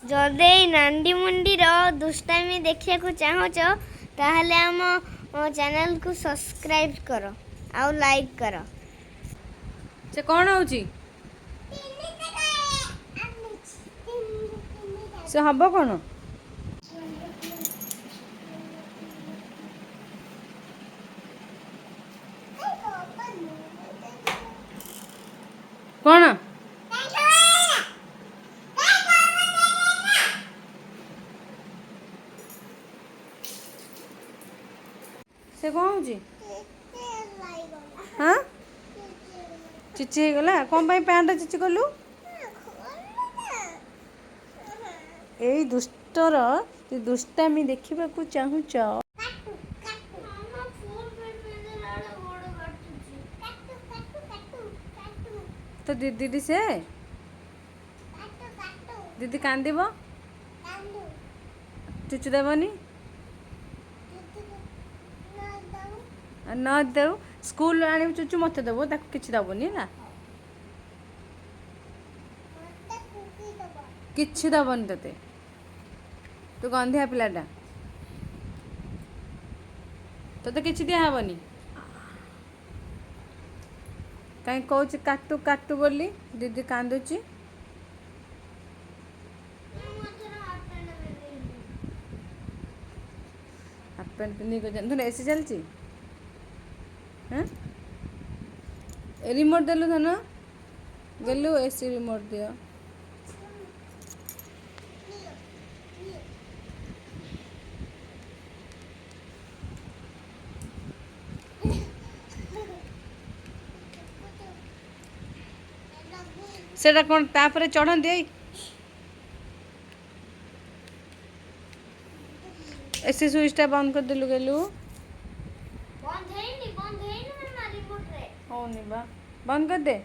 जदि नांडी मुंडीर दुष्टामी देखा चाहूच ताहले आम चैनल को सब्सक्राइब कर आउ लाइक कर। से कौन होची से हब कौन कौन से कौन होची हाँ चिची हो गला कौन पाई पैंट चिची कलु एई दुष्टर तु दुष्टामी देखा चाहूच तो दीदी से दीदी कांदीब चुचु देवनी न देव स्कूल आने चुचु मत देव ताको किछि दबनी ना किछि दबनी तते तू गंधिया पिलाटा तते किछि दिया हबनी कहीं कौच काटू काटू बोली दीदी कांदुची हाफ पैंट पिंधि धन एसी चलती हाँ रिमोट देलु धन गेलु एसी रिमोट दियो सेटा कौन तापर चढ़ती एसी स्विचटा बंद कर देलु गेलु होनी बा बंद कर दे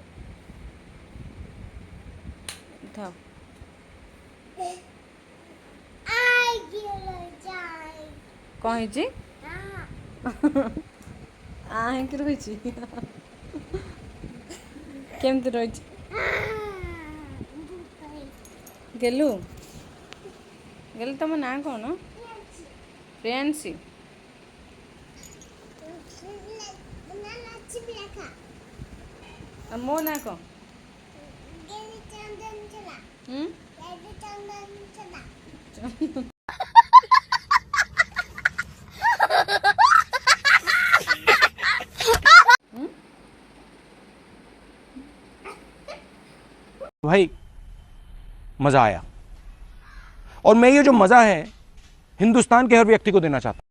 था कहीं जी आहे कि रही केमती रही गेलु गेलु तुम ना कौन प्रियांशी मो ना कौन भाई मज़ा आया और मैं ये जो मज़ा है हिंदुस्तान के हर व्यक्ति को देना चाहता हूँ।